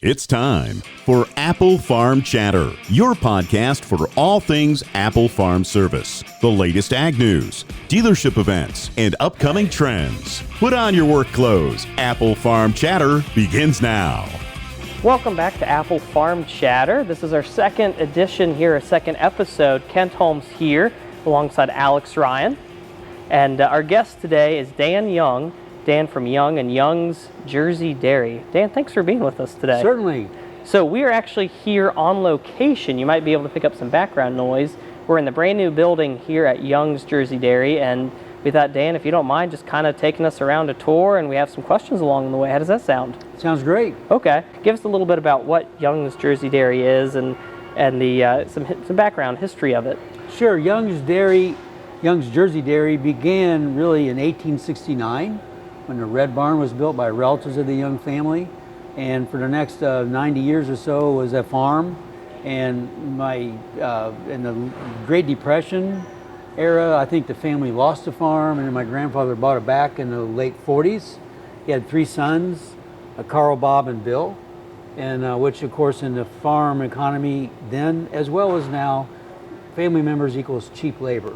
It's time for Apple Farm Chatter, your podcast for all things Apple Farm Service, the latest ag news, dealership events, and upcoming trends. Put on your work clothes. Apple Farm Chatter begins now. Welcome back to Apple Farm Chatter. This is our second edition here, a second episode. Kent Holmes here alongside Alex Ryan. And our guest today is Dan Young. Dan from Young and Young's Jersey Dairy. Dan, thanks for being with us today. Certainly. So we are actually here on location. You might be able to pick up some background noise. We're in the brand new building here at Young's Jersey Dairy, and we thought, Dan, if you don't mind just kind of taking us around a tour, and we have some questions along the way. How does that sound? Sounds great. Okay. Give us a little bit about what Young's Jersey Dairy is and the some background history of it. Sure. Young's Jersey Dairy began really in 1869. when the Red Barn was built by relatives of the Young family. And for the next 90 years or so was a farm. And in the Great Depression era, I think the family lost the farm, and then my grandfather bought it back in the late 40s. He had three sons, Carl, Bob, and Bill, and which of course in the farm economy then, as well as now, family members equals cheap labor.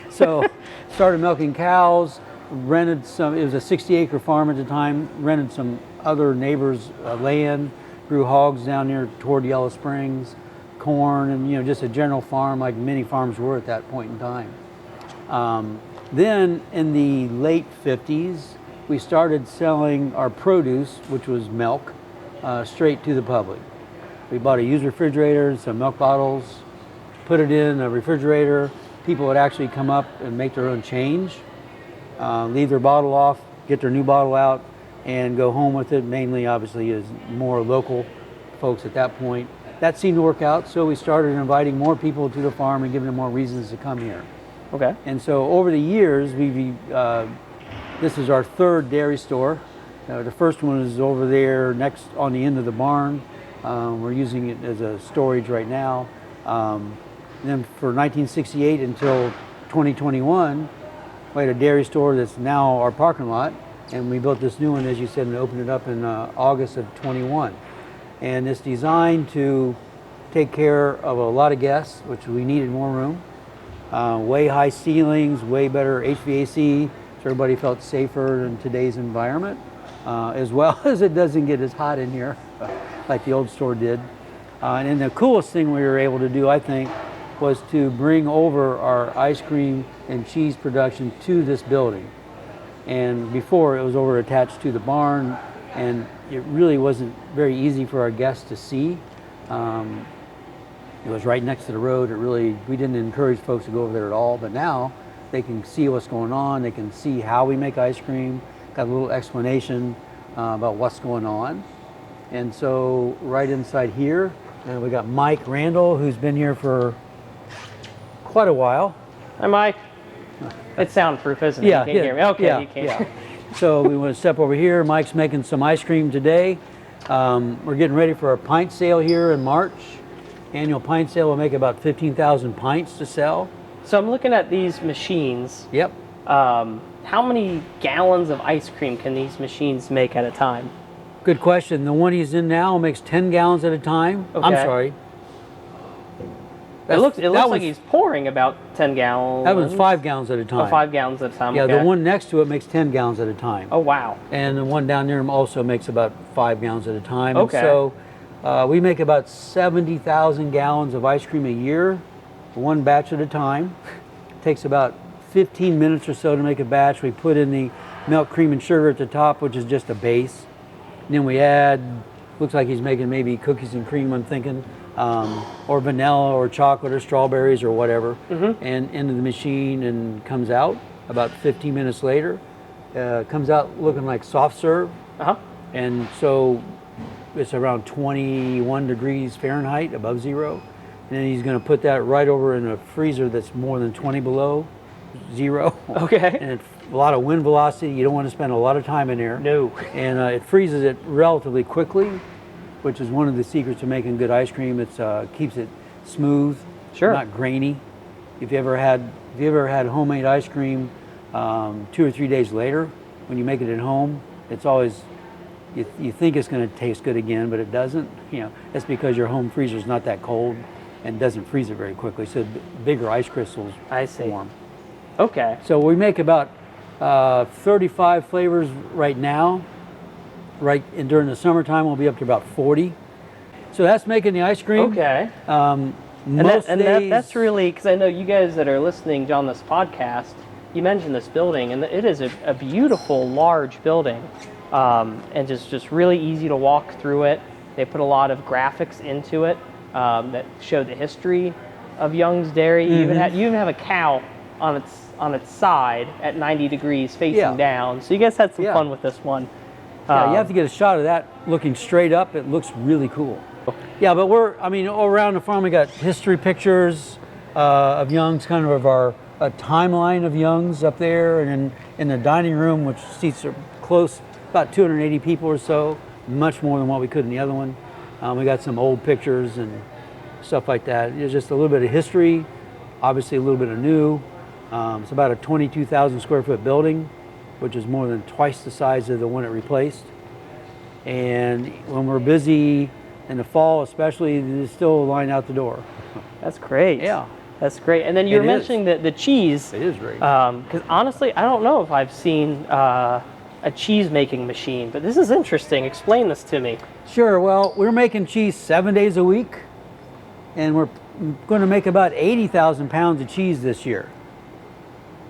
So started milking cows, rented some, it was a 60-acre farm at the time, rented some other neighbors' land, grew hogs down there toward Yellow Springs, corn, and just a general farm like many farms were at that point in time. Then in the late 50s, we started selling our produce, which was milk, straight to the public. We bought a used refrigerator, some milk bottles, put it in a refrigerator. People would actually come up and make their own change, leave their bottle off, get their new bottle out, and go home with it. Mainly, obviously, is more local folks at that point. That seemed to work out, so we started inviting more people to the farm and giving them more reasons to come here. Okay. And so over the years, this is our third dairy store. The first one is over there next on the end of the barn. We're using it as a storage right now. Then for 1968 until 2021, we had a dairy store that's now our parking lot. And we built this new one, as you said, and opened it up in August of 21. And it's designed to take care of a lot of guests, which we needed more room. Way high ceilings, way better HVAC, so everybody felt safer in today's environment, as well as it doesn't get as hot in here like the old store did. And then the coolest thing we were able to do, I think, was to bring over our ice cream and cheese production to this building. And before, it was over attached to the barn, and it really wasn't very easy for our guests to see. It was right next to the road. We didn't encourage folks to go over there at all, but now they can see what's going on. They can see how we make ice cream, got a little explanation about what's going on. And so right inside here, we got Mike Randall, who's been here for quite a while. Hi, Mike. It's soundproof, isn't it? Yeah, you can't hear me. Okay, yeah, you can't. Yeah. So we want to step over here. Mike's making some ice cream today. We're getting ready for our pint sale here in March. Annual pint sale will make about 15,000 pints to sell. So I'm looking at these machines. Yep. How many gallons of ice cream can these machines make at a time? Good question. The one he's in now makes 10 gallons at a time. Okay. I'm sorry. It looks like he's pouring about 10 gallons. That was 5 gallons at a time. Oh, 5 gallons at a time. Yeah, okay. The one next to it makes 10 gallons at a time. Oh, wow. And the one down there also makes about 5 gallons at a time. Okay. And so we make about 70,000 gallons of ice cream a year, one batch at a time. It takes about 15 minutes or so to make a batch. We put in the milk, cream, and sugar at the top, which is just a base. And then we add, looks like he's making maybe cookies and cream, I'm thinking, or vanilla or chocolate or strawberries or whatever, and into the machine, and comes out about 15 minutes later. Comes out looking like soft serve. And so it's around 21 degrees Fahrenheit, above zero. And then he's going to put that right over in a freezer that's more than 20 below zero. Okay. And it's a lot of wind velocity. You don't want to spend a lot of time in there. No. And it freezes it relatively quickly, which is one of the secrets to making good ice cream. It keeps it smooth, sure, not grainy. If you ever had homemade ice cream 2 or 3 days later, when you make it at home, it's always you think it's going to taste good again, but it doesn't. That's because your home freezer is not that cold and doesn't freeze it very quickly. So bigger ice crystals I see. form. Okay. So we make about 35 flavors right now. And during the summertime, we'll be up to about 40. So that's making the ice cream. Okay. That's really, because I know you guys that are listening on this podcast, you mentioned this building, and it is a beautiful, large building, and just really easy to walk through it. They put a lot of graphics into it that show the history of Young's Dairy. You even have a cow on its side at 90 degrees facing down. So you guys had some fun with this one. Yeah, you have to get a shot of that looking straight up. It looks really cool. Yeah, but all around the farm we got history pictures of Young's, kind of our a timeline of Young's up there, and then in the dining room, which seats are close, about 280 people or so, much more than what we could in the other one. We got some old pictures and stuff like that. It's just a little bit of history, obviously a little bit of new. It's about a 22,000 square foot building, which is more than twice the size of the one it replaced. And when we're busy in the fall especially, there's still a line out the door. That's great. Yeah. That's great. And then you were mentioning the cheese. It is great. Because honestly, I don't know if I've seen a cheese making machine, but this is interesting. Explain this to me. Sure. Well, we're making cheese 7 days a week, and we're going to make about 80,000 pounds of cheese this year.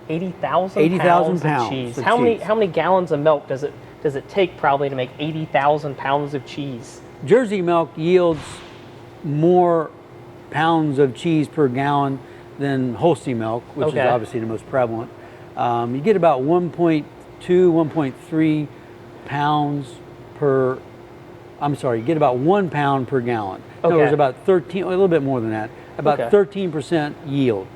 80,000 pounds of cheese. How many gallons of milk does it take probably to make 80,000 pounds of cheese? Jersey milk yields more pounds of cheese per gallon than Holstein milk, which is obviously the most prevalent. You get about 1.2, 1.3 pounds per. I'm sorry, you get about 1 pound per gallon. In other words, about 13, a little bit more than that, about 13% yield.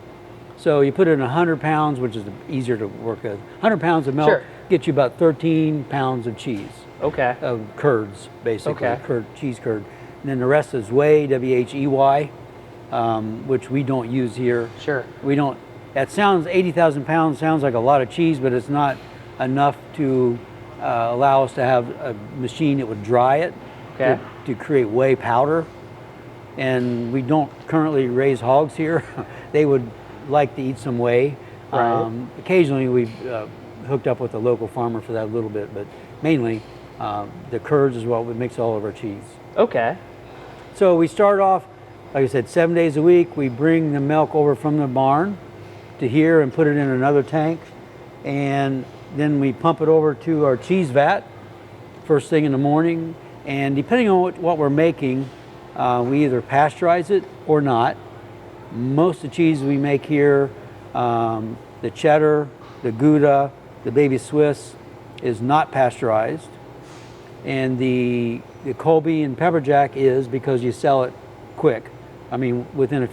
So you put it in 100 pounds, which is easier to work with. 100 pounds of milk gets you about 13 pounds of cheese. Okay. Of curds, basically, cheese curd. And then the rest is whey, W-H-E-Y, which we don't use here. Sure. We don't. That sounds 80,000 pounds sounds like a lot of cheese, but it's not enough to allow us to have a machine that would dry it to create whey powder. And we don't currently raise hogs here. They would like to eat some whey. Right. Occasionally we've hooked up with a local farmer for that a little bit, but mainly the curds is what makes all of our cheese. Okay. So we start off, like I said, 7 days a week. We bring the milk over from the barn to here and put it in another tank, and then we pump it over to our cheese vat first thing in the morning. And depending on what we're making, we either pasteurize it or not. Most of the cheese we make here, the cheddar, the Gouda, the baby Swiss, is not pasteurized, and the Colby and Pepperjack is, because you sell it quick. I mean, within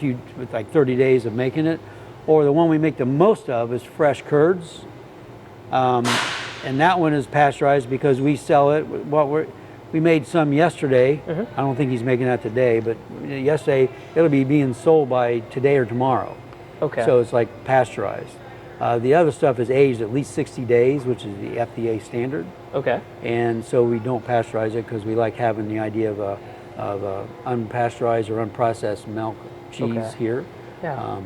like 30 days of making it. Or the one we make the most of is fresh curds, and that one is pasteurized because we sell it. We made some yesterday. I don't think he's making that today, but yesterday it'll be being sold by today or tomorrow. Okay. So it's like pasteurized. The other stuff is aged at least 60 days, which is the FDA standard. Okay. And so we don't pasteurize it because we like having the idea of unpasteurized or unprocessed milk cheese here. Yeah.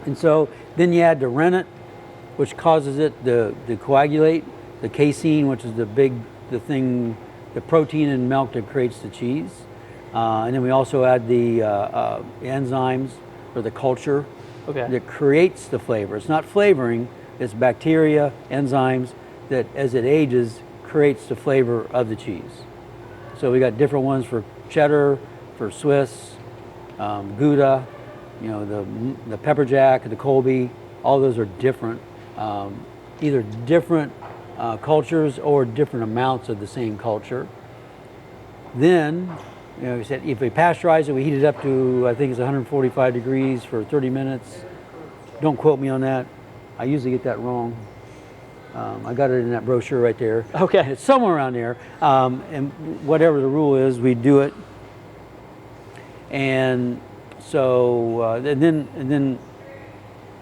And so then you add the rennet, which causes it to coagulate, the casein, which is the protein in milk that creates the cheese. And then we also add the enzymes or the culture that creates the flavor. It's not flavoring, it's bacteria, enzymes that as it ages creates the flavor of the cheese. So we got different ones for cheddar, for Swiss, Gouda, the Pepperjack, the Colby. All those are different, either different cultures or different amounts of the same culture. Then, we said if we pasteurize it, we heat it up to, I think it's 145 degrees for 30 minutes. Don't quote me on that. I usually get that wrong. I got it in that brochure right there. Okay. It's somewhere around there. And whatever the rule is, we do it. And so, and then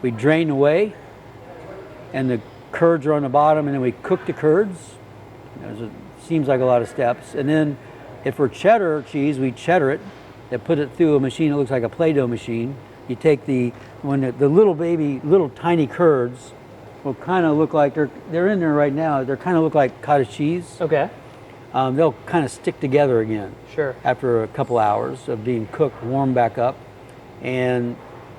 we drain the whey, and the curds are on the bottom, and then we cook the curds. There's a seems like a lot of steps. And then if we're cheddar cheese, we cheddar it and put it through a machine that looks like a Play-Doh machine. You take the little tiny curds will kind of look like they're in there right now. They kind of look like cottage cheese. Okay. They'll kind of stick together again. Sure. After a couple hours of being cooked, warm back up, and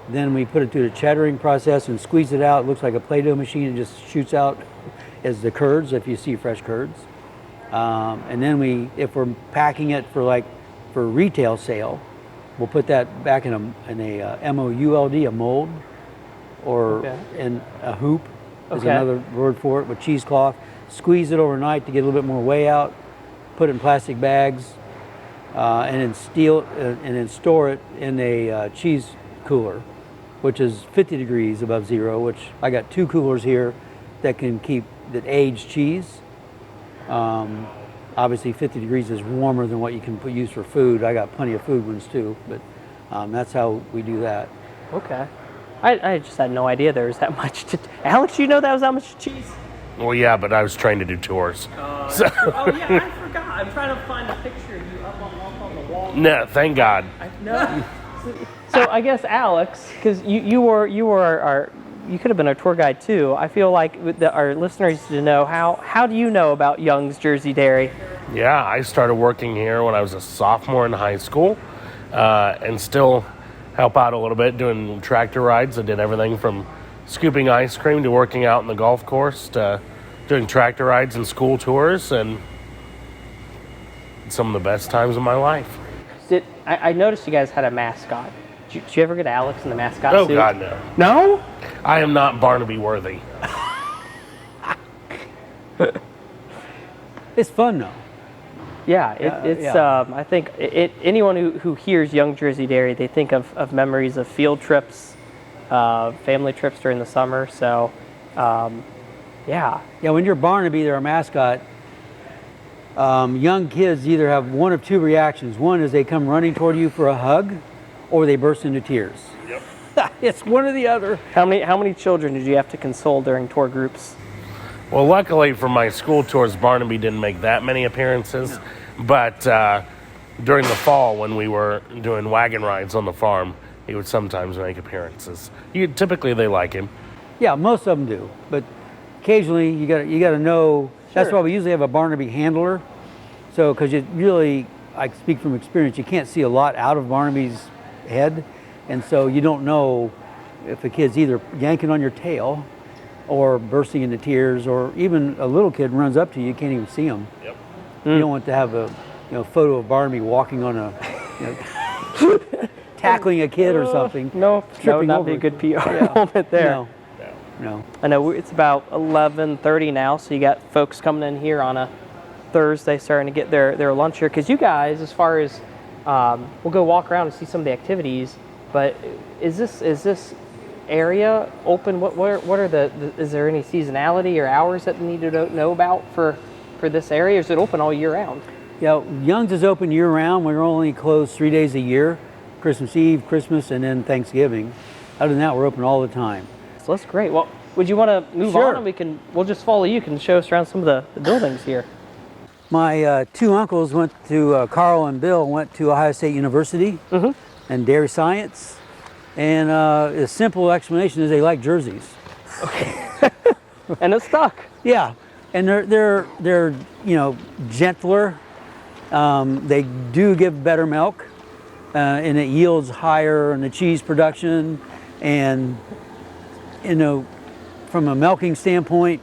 then we put it through the cheddaring process and squeeze it out. It looks like a Play-Doh machine. It just shoots out as the curds, if you see fresh curds. And then if we're packing it for retail sale, we'll put that back in a MOULD, a mold, or in a hoop is another word for it, with cheesecloth. Squeeze it overnight to get a little bit more whey out. Put it in plastic bags, and then store it in a cheese cooler, which is 50 degrees above zero. Which I got 2 coolers here that can keep that aged cheese. Obviously 50 degrees is warmer than what you can use for food. I got plenty of food ones too, but that's how we do that. Okay. I just had no idea there was that much Alex, you know that was that much cheese? Well, yeah, but I was trained to do tours. Oh yeah, I forgot. I'm trying to find a picture of you up on the wall. No, thank God. No. So I guess Alex, because you could have been our tour guide too. I feel like our listeners need to know how do you know about Young's Jersey Dairy? Yeah, I started working here when I was a sophomore in high school, and still help out a little bit doing tractor rides. I did everything from scooping ice cream to working out in the golf course to doing tractor rides and school tours, and some of the best times of my life. I noticed you guys had a mascot. Did you ever get Alex in the mascot suit? Oh, God, no. No? I am not Barnaby worthy. It's fun though. Yeah, it's. I think anyone who hears Young Jersey Dairy, they think of memories of field trips, family trips during the summer. So, yeah. Yeah, when you're Barnaby, they're a mascot. Young kids either have one of 2 reactions. One is they come running toward you for a hug, or they burst into tears. Yep. It's one or the other. How many children did you have to console during tour groups? Well, luckily for my school tours, Barnaby didn't make that many appearances. No. But during the fall, when we were doing wagon rides on the farm, he would sometimes make appearances. Typically, they like him. Yeah, most of them do. But occasionally, you got to know. Sure. That's why we usually have a Barnaby handler. So, because I speak from experience, you can't see a lot out of Barnaby's head, and so you don't know if a kid's either yanking on your tail or bursting into tears, or even a little kid runs up to you, you can't even see them. Yep. You don't want to have a photo of Barnaby walking on tackling a kid or something. No, that would not be a good PR moment there. No. I know it's about 11:30 now, so you got folks coming in here on a Thursday starting to get their lunch here. Because you guys, as far as we'll go walk around and see some of the activities, but is this area open? What are is there any seasonality or hours that we need to know about for this area? Or is it open all year round? Yeah, Young's is open year round. We're only closed 3 days a year: Christmas Eve, Christmas, and then Thanksgiving. Other than that, we're open all the time. So that's great. Well, would you want to move on, and we'll just follow you? You can show us around some of the buildings here. My 2 uncles went to Carl and Bill went to Ohio State University and dairy science, and a simple explanation is they like jerseys. Okay. And it's stuck. Yeah, and they're gentler. They do give better milk, and it yields higher in the cheese production, and from a milking standpoint,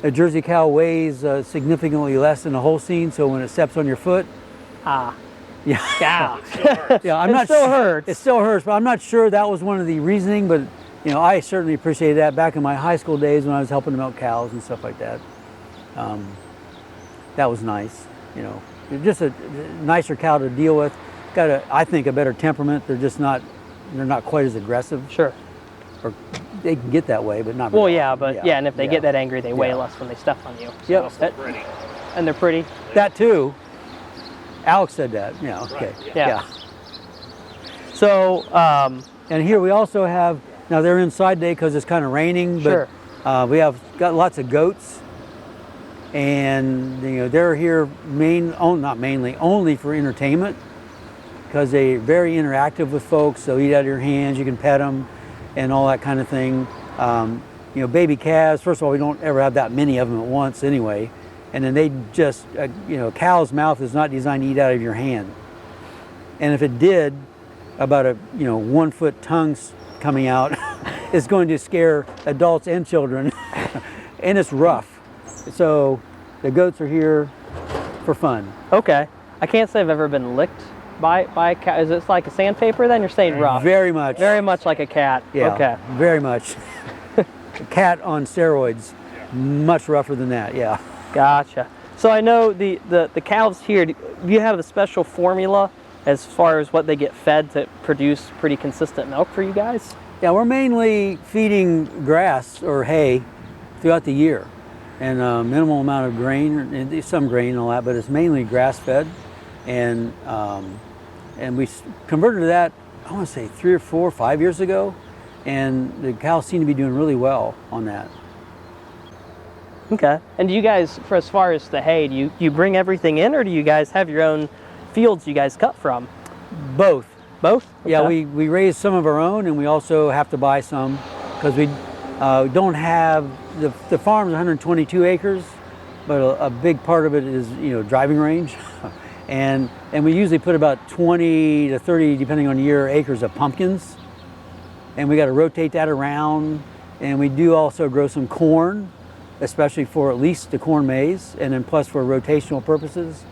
a Jersey cow weighs significantly less than a Holstein, so when it steps on your foot, yeah, I'm not still sure. hurts. It still hurts, but I'm not sure that was one of the reasoning. But I certainly appreciated that back in my high school days when I was helping to milk cows and stuff like that. That was nice. Just a nicer cow to deal with. Got I think a better temperament. They're not quite as aggressive. Sure. Or they can get that way, but not. Well, yeah, and if they get that angry, they weigh less when they step on you. So yep. And they're pretty. That too. Alex said that. Yeah. Okay. Right. Yeah. So, and here we also have. Now they're inside today because it's kind of raining. But sure. We have got lots of goats. and they're here only for entertainment, because they're very interactive with folks. They'll eat out of your hands, you can pet them, and all that kind of thing. Baby calves, first of all, we don't ever have that many of them at once anyway. And then they just, a cow's mouth is not designed to eat out of your hand. And if it did, about a 1 foot tongue coming out is going to scare adults and children. And it's rough. So the goats are here for fun. Okay. I can't say I've ever been licked by a cat. Is it like a sandpaper then? You're saying rough? Very much. Very much like a cat. Yeah, okay. Very much. A cat on steroids, much rougher than that, yeah. Gotcha. So I know the cows here, do you have a special formula as far as what they get fed to produce pretty consistent milk for you guys? Yeah, we're mainly feeding grass or hay throughout the year, and a minimal amount of grain, and some grain and all that, but it's mainly grass fed. And we converted to that, I want to say 3 or 4 or 5 years ago, and the cows seem to be doing really well on that. Okay. And do you guys, for as far as the hay, do you bring everything in, or do you guys have your own fields you guys cut from? Both. Both? Okay. Yeah, we raise some of our own, and we also have to buy some, because we don't have, the farm's 122 acres, but a big part of it is driving range. And we usually put about 20 to 30, depending on the year, acres of pumpkins. And we got to rotate that around. And we do also grow some corn, especially for at least the corn maze, and then plus for rotational purposes.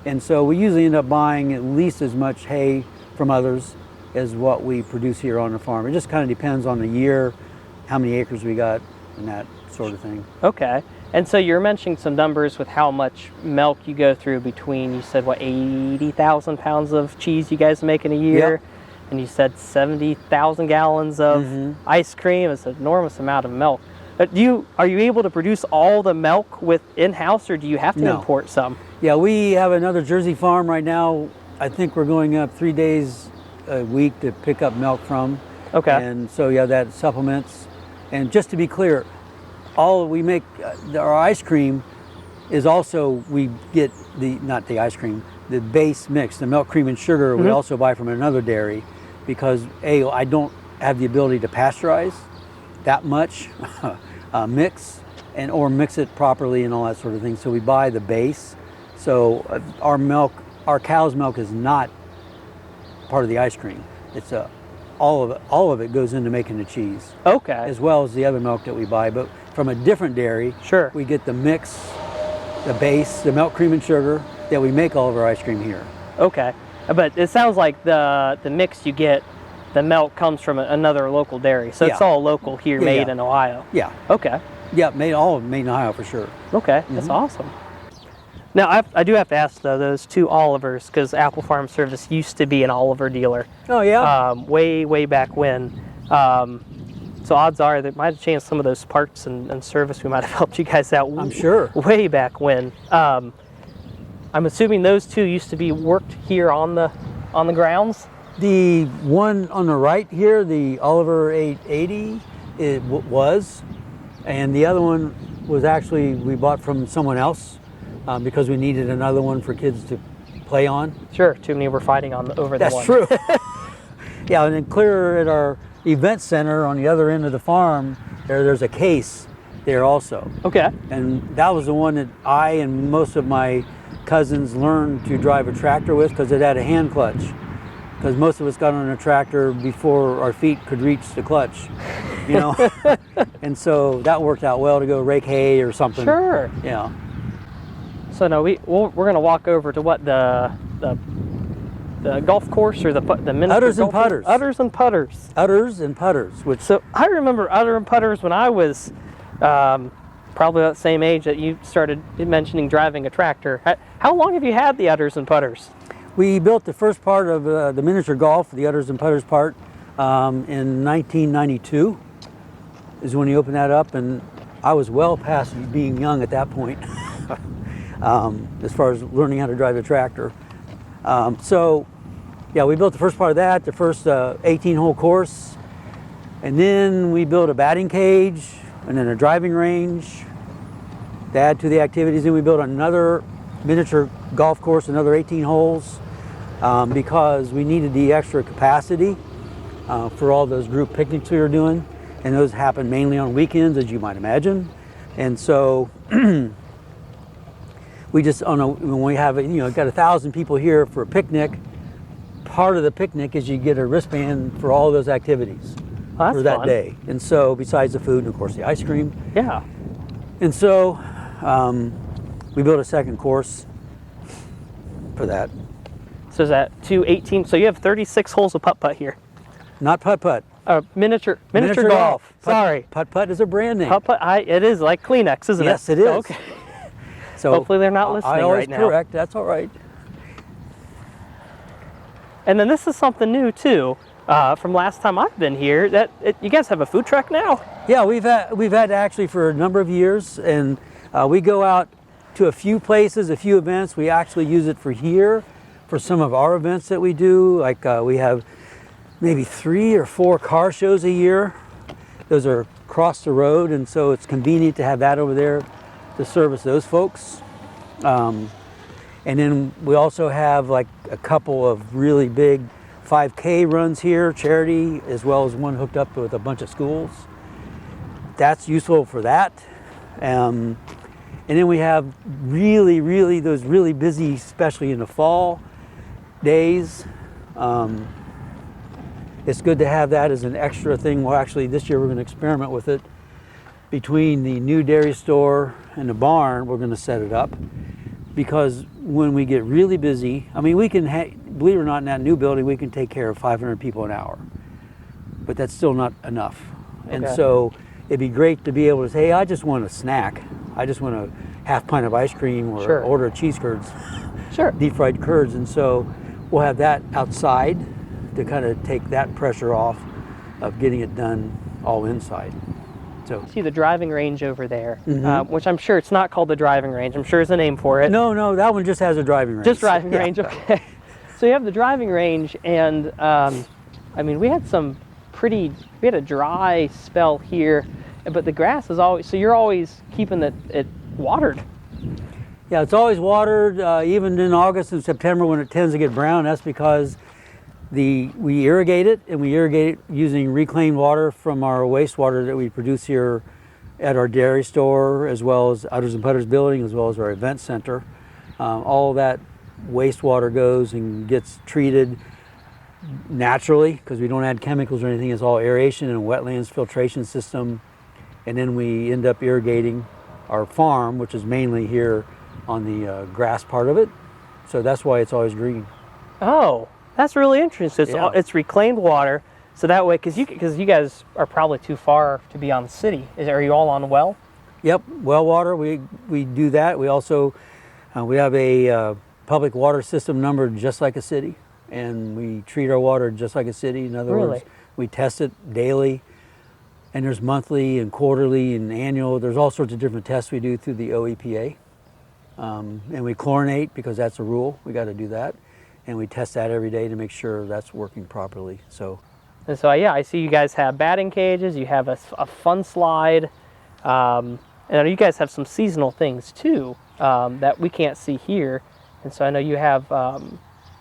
And so we usually end up buying at least as much hay from others as what we produce here on the farm. It just kind of depends on the year, how many acres we got, and that sort of thing. Okay. And so you're mentioning some numbers with how much milk you go through between, you said, 80,000 pounds of cheese you guys make in a year? Yep. And you said 70,000 gallons of ice cream. It's an enormous amount of milk. Are you able to produce all the milk with in-house, or do you have to import some? Yeah, we have another Jersey farm right now. I think we're going up 3 days a week to pick up milk from. Okay. And so, yeah, that supplements. And just to be clear, all we make, our ice cream is also, we get not the ice cream, the base mix, the milk, cream, and sugar, we also buy from another dairy, because I don't have the ability to pasteurize that much mix or mix it properly and all that sort of thing. So we buy the base. So our cow's milk is not part of the ice cream. It's all of it goes into making the cheese. Okay. As well as the other milk that we buy, but from a different dairy. Sure. We get the mix, the base, the milk, cream, and sugar that we make all of our ice cream here. Okay. But it sounds like the mix you get, the milk comes from another local dairy. So it's all local here, made in Ohio. Yeah. Okay. Yeah, made in Ohio for sure. Okay, that's awesome. Now, I do have to ask, though, those two Olivers, because Apple Farm Service used to be an Oliver dealer. Oh, yeah? Way back when. So odds are that might have changed some of those parts and service. We might have helped you guys out. I'm sure. Way back when. I'm assuming those two used to be worked here on the grounds? The one on the right here, the Oliver 880, it was. And the other one was actually, we bought from someone else because we needed another one for kids to play on. Sure, too many were fighting over the one. That's true. Yeah, and then clear at our event center on the other end of the farm, there's a case there also. Okay. And that was the one that I and most of my cousins learned to drive a tractor with, because it had a hand clutch. Because most of us got on a tractor before our feet could reach the clutch, And so that worked out well to go rake hay or something. Sure. Yeah. So no, we're going to walk over to what the golf course, or the miniature Udders and golf course? Putters. Udders and Putters. Udders and Putters. So I remember Udder and Putters when I was probably that same age that you started mentioning driving a tractor. How long have you had the Udders and Putters? We built the first part of the miniature golf, the Udders and Putters part, in 1992 is when he opened that up, and I was well past being young at that point as far as learning how to drive a tractor. So yeah, we built the first part of that, the first 18-hole course, and then we built a batting cage, and then a driving range. to add to the activities. Then we built another miniature golf course, another 18 holes, because we needed the extra capacity for all those group picnics we were doing, and those happen mainly on weekends, as you might imagine. And so we just, when we have, got 1,000 people here for a picnic, part of the picnic is you get a wristband for all those activities for that fun. day. And so besides the food and of course the ice cream. Yeah. And so we built a second course for that. So is that 218? So you have 36 holes of putt-putt here. Not putt-putt. Miniature golf. Sorry. Putt-putt is a brand name. Putt-putt, it is like Kleenex, isn't it? Yes, it is. Okay. So hopefully they're not listening I always right now. correct. That's all right. And then this is something new too, from last time I've been here. You guys have a food truck now? Yeah, we've had actually for a number of years, and we go out to a few places, a few events. We actually use it for here, for some of our events that we do. Like we have maybe 3 or 4 car shows a year. Those are across the road, and so it's convenient to have that over there to service those folks. And then we also have like a couple of really big 5K runs here, charity, as well as one hooked up with a bunch of schools. That's useful for that. And then we have really those really busy, especially in the fall days. It's good to have that as an extra thing. Well, actually, this year we're going to experiment with it. Between the new dairy store and the barn, we're going to set it up. Because when we get really busy, I mean, we can, believe it or not, in that new building, we can take care of 500 people an hour. But that's still not enough. And Okay. so it'd be great to be able to say, hey, I just want a snack. I just want a half pint of ice cream or Sure. order cheese curds, Sure. deep fried curds. And so we'll have that outside to kind of take that pressure off of getting it done all inside. So See the driving range over there, which I'm sure it's not called the driving range. I'm sure there's a name for it. no, that one just has a driving range. Just driving Yeah. range, okay. So you have the driving range, and I mean, we had a dry spell here, but the grass is always, so you're always keeping it watered. Yeah, it's always watered, even in August and September when it tends to get brown. That's because we irrigate it, and we irrigate it using reclaimed water from our wastewater that we produce here at our dairy store, as well as Udders and Putters building, as well as our event center. All of that wastewater goes and gets treated naturally because we don't add chemicals or anything. It's all aeration and wetlands filtration system. And then we end up irrigating our farm, which is mainly here on the grass part of it. So that's why it's always green. Oh, that's really interesting. Yeah. It's reclaimed water, so that way, because you guys are probably too far to be on the city. Are you all on well? Yep, well water, we do that. We also, we have a public water system numbered just like a city, and we treat our water just like a city. In other Really? words, we test it daily, and there's monthly and quarterly and annual. There's all sorts of different tests we do through the OEPA. And we chlorinate because that's a rule. We got to do that. And we test that every day to make sure that's working properly. So, And so, yeah, I see you guys have batting cages, you have a fun slide, and I know you guys have some seasonal things too that we can't see here. And so I know you have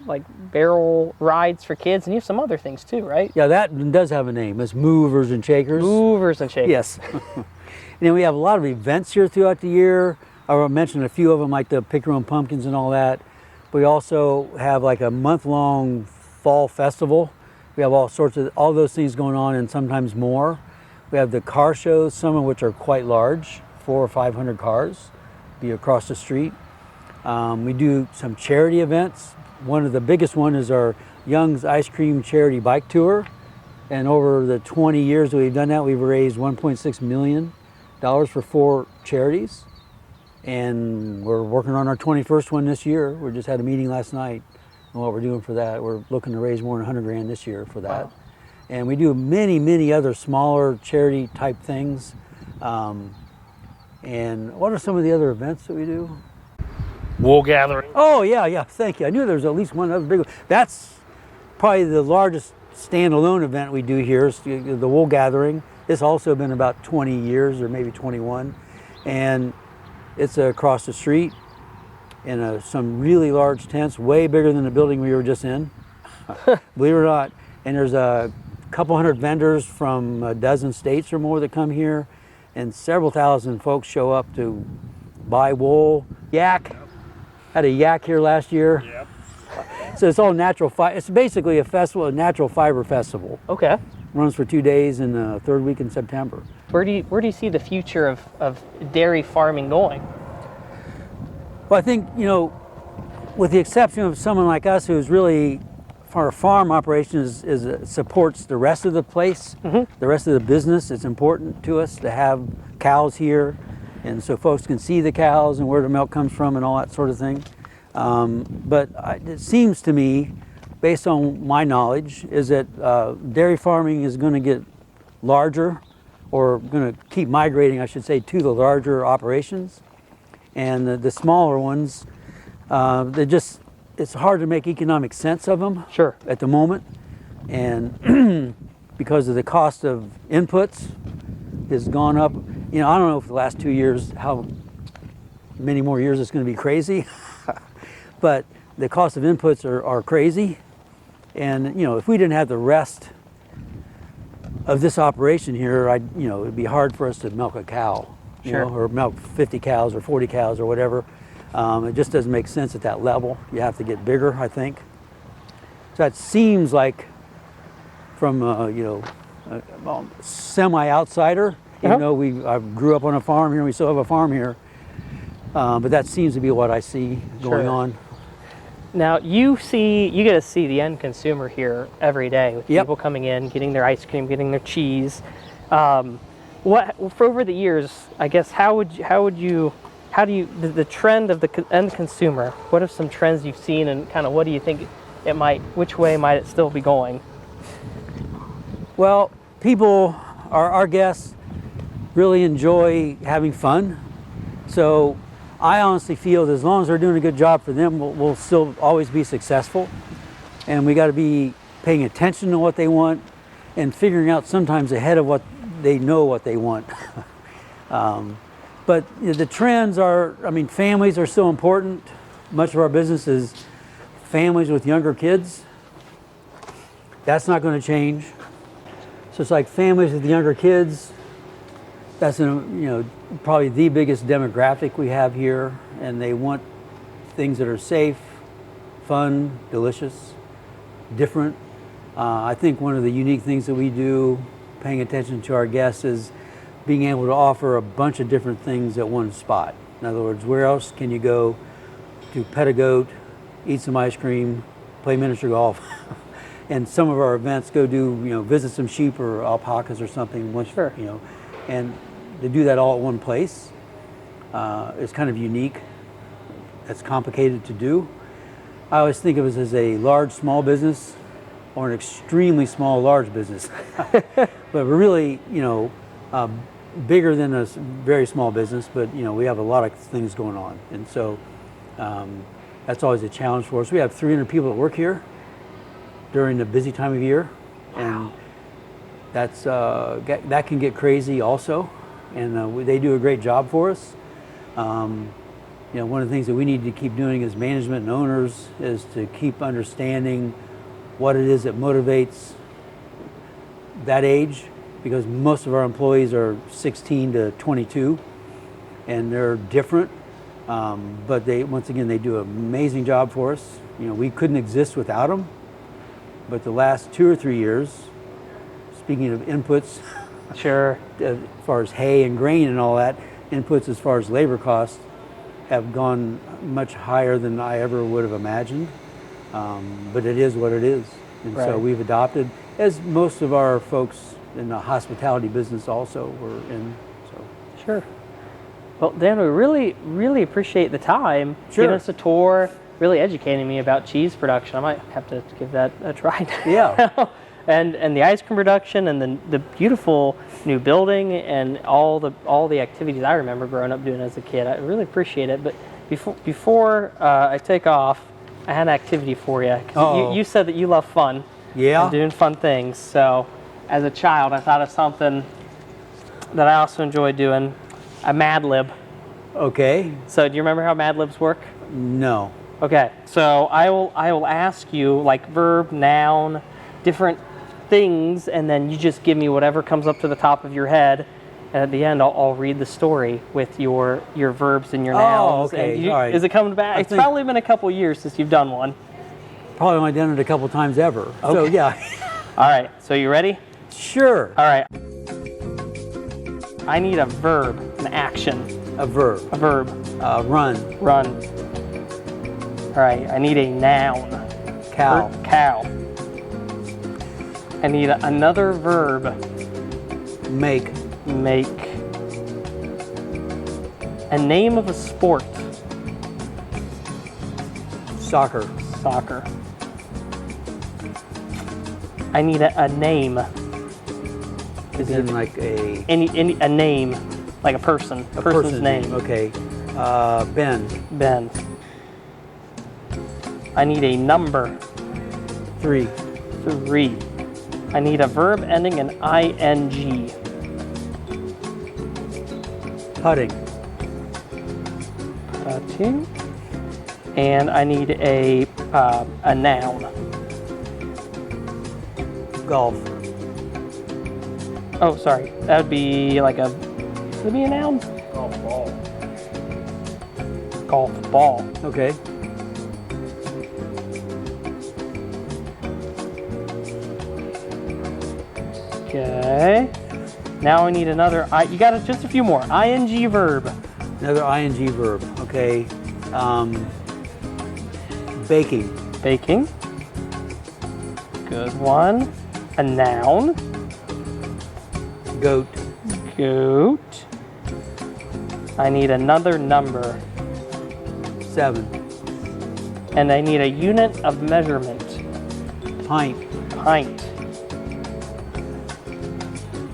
like barrel rides for kids, and you have some other things too, right? yeah, that does have a name. It's movers and shakers. Movers and shakers. Yes. And then we have a lot of events here throughout the year. I mentioned a few of them, like the Pick Your Own Pumpkins and all that. We also have like a month-long fall festival. We have all those things going on, and sometimes more. We have the car shows, some of which are quite large, 400 or 500 cars, be across the street. We do some charity events. One of the biggest one is our Young's Ice Cream Charity Bike Tour. And over the 20 years that we've done that, we've raised $1.6 million for 4 charities. And we're working on our 21st one this year. We just had a meeting last night on what we're doing for that. We're looking to raise more than 100 grand this year for that. Wow. And we do many other smaller charity type things. And what are some of the other events that we do? Wool gathering. Oh, yeah, thank you. I knew there was at least one other big one. That's probably the largest standalone event we do here, is the wool gathering. It's also been about 20 years or maybe 21. And It's across the street in some really large tents, way bigger than the building we were just in, believe it or not. And there's a couple hundred vendors from a dozen states or more that come here, and several thousand folks show up to buy wool. Yak, had a yak here last year. Yep. So it's all natural. It's basically a festival, a natural fiber festival. Okay. Runs for 2 days in the third week in September. Where do you see the future of dairy farming going? Well, I think, with the exception of someone like us who's really, for a farm operation, supports the rest of the place, the rest of the business. It's important to us to have cows here, and so folks can see the cows and where the milk comes from and all that sort of thing. But it seems to me, based on my knowledge, is that dairy farming is going to get larger, or going to keep migrating, I should say, to the larger operations. And the smaller ones, it's hard to make economic sense of them. Sure. At the moment. And because of the cost of inputs has gone up. I don't know if the last 2 years, how many more years it's going to be crazy. But the cost of inputs are crazy. And, if we didn't have the rest of this operation here, it'd be hard for us to milk a cow. Sure. Or milk 50 cows or 40 cows or whatever. It just doesn't make sense at that level. You have to get bigger, I think. So that seems like, from a semi-outsider, even though I grew up on a farm here, we still have a farm here. But that seems to be what I see going on. Now you get to see the end consumer here every day with people coming in, getting their ice cream, getting their cheese. For over the years, I guess, the trend of the end consumer, what are some trends you've seen, and kind of what do you think which way might it still be going? Well, our guests really enjoy having fun. So I honestly feel that as long as they're doing a good job for them, we'll still always be successful. And we got to be paying attention to what they want and figuring out sometimes ahead of what they know what they want. But the trends are, families are still important. Much of our business is families with younger kids. That's not going to change. So it's like families with younger kids. That's probably the biggest demographic we have here, and they want things that are safe, fun, delicious, different. I think one of the unique things that we do, paying attention to our guests, is being able to offer a bunch of different things at one spot. In other words, where else can you go to pet a goat, eat some ice cream, play miniature golf, and some of our events go do visit some sheep or alpacas or something. Sure. And to do that all at one place is kind of unique. That's complicated to do. I always think of us as a large small business or an extremely small large business. But we're really bigger than a very small business, but we have a lot of things going on, and so that's always a challenge for us. We have 300 people that work here during the busy time of year. And that can get crazy also, and they do a great job for us. One of the things that we need to keep doing as management and owners is to keep understanding what it is that motivates that age, because most of our employees are 16 to 22, and they're different, but they do an amazing job for us. We couldn't exist without them, but the last 2 or 3 years, speaking of inputs, sure, as far as hay and grain and all that, inputs as far as labor costs have gone much higher than I ever would have imagined. But it is what it is. And so we've adopted, as most of our folks in the hospitality business also were in. So. Sure. Well, Dan, we really, really appreciate the time. Sure. Giving us a tour, really educating me about cheese production. I might have to give that a try. Yeah. And the ice cream production, and the beautiful new building, and all the activities I remember growing up doing as a kid. I really appreciate it. But before I take off, I had an activity for you. You said that you love fun. Yeah. And doing fun things. So as a child, I thought of something that I also enjoyed doing, a Mad Lib. Okay. So do you remember how Mad Libs work? No. Okay, so I will ask you like verb, noun, different things, and then you just give me whatever comes up to the top of your head. And at the end, I'll read the story with your verbs and your nouns. Okay. And All right. Is it coming back? It's probably been a couple years since you've done one. Probably only done it a couple times ever. So Okay. yeah. All right, so you ready? Sure. All right. I need a verb, an action. A verb. A verb. Run. Run. All right, I need a noun. Cow. Cow. I need another verb. Make. Make. A name of a sport. Soccer. Soccer. I need a name. Is in like a A name, like a person. A person's name. Okay. Ben. Ben. I need a number. 3. 3. I need a verb ending in ing. Putting. Putting. And I need a noun. Golf. Oh, sorry. That would be like would it be a noun? Golf ball. Golf ball. Okay. Okay. Now I need another. You got just a few more. Ing verb. Another ing verb. Okay. Baking. Baking. Good one. A noun. Goat. Goat. I need another number. 7. And I need a unit of measurement. Pint. Pint.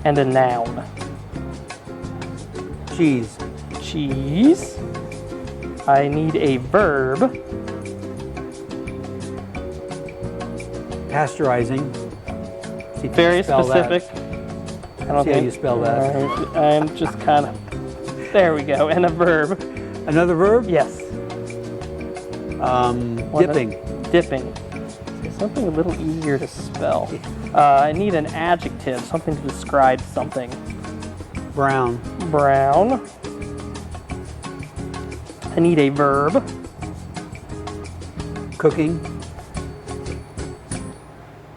And a noun. Cheese. Cheese. I need a verb. Pasteurizing. See if you Very spell that. specific. I don't See how think you spell that. I'm just kind of. There we go. And a verb. Another verb? Yes. Dipping. Dipping. Something a little easier to spell. I need an adjective, something to describe something. Brown. Brown. I need a verb. Cooking.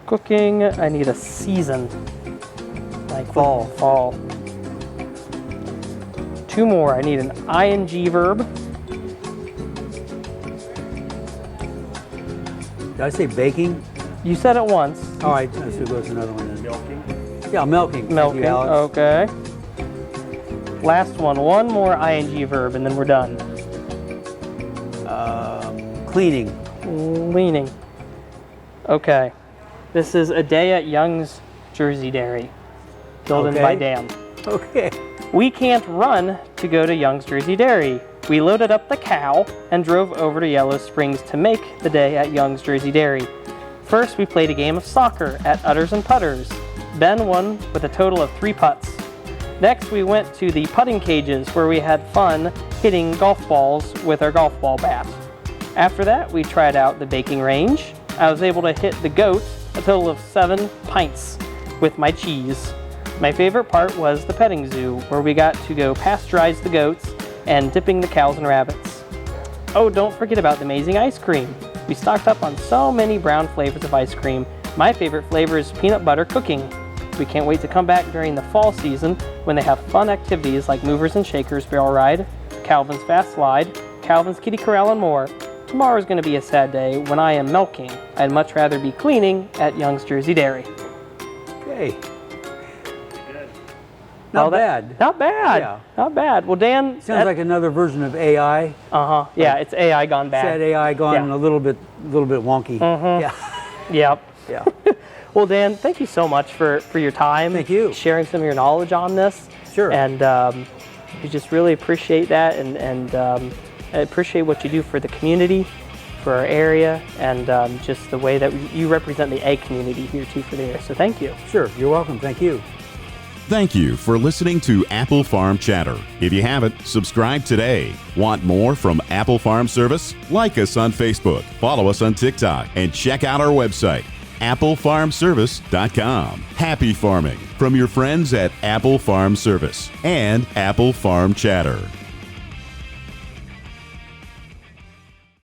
Cooking. I need a season. Like Fall. Fall. 2 more. I need an ing verb. Did I say baking? You said it once. All right, let's go with another one then. Milking. Yeah, milking. Thank Milking. you, Alex. Okay. Last one. One more ing verb, and then we're done. Cleaning. Cleaning. Okay. This is a day at Young's Jersey Dairy. Filled in by Okay. Dan. Okay. We can't run to go to Young's Jersey Dairy. We loaded up the cow and drove over to Yellow Springs to make the day at Young's Jersey Dairy. First, we played a game of soccer at Udders and Putters. Ben won with a total of 3 putts. Next, we went to the putting cages where we had fun hitting golf balls with our golf ball bat. After that, we tried out the baking range. I was able to hit the goat a total of 7 pints with my cheese. My favorite part was the petting zoo, where we got to go pasteurize the goats and dipping the cows and rabbits. Oh, don't forget about the amazing ice cream. We stocked up on so many brown flavors of ice cream. My favorite flavor is peanut butter cooking. We can't wait to come back during the fall season when they have fun activities like Movers and Shakers Barrel Ride, Calvin's Fast Slide, Calvin's Kitty Corral, and more. Tomorrow's going to be a sad day when I am milking. I'd much rather be cleaning at Young's Jersey Dairy. Okay. Not bad. Not bad. Yeah. Not bad. Well, Dan. Sounds like another version of AI. Yeah, it's AI gone bad. Said AI gone Yeah. a little bit wonky. Yeah. Yep. Yeah. Well, Dan, thank you so much for your time. Thank you. Sharing some of your knowledge on this. Sure. And we just really appreciate that, and I appreciate what you do for the community, for our area, and just the way that you represent the egg community here too for the area. So thank you. Sure. You're welcome. Thank you. Thank you for listening to Apple Farm Chatter. If you haven't, subscribe today. Want more from Apple Farm Service? Like us on Facebook, follow us on TikTok, and check out our website, applefarmservice.com. Happy farming from your friends at Apple Farm Service and Apple Farm Chatter.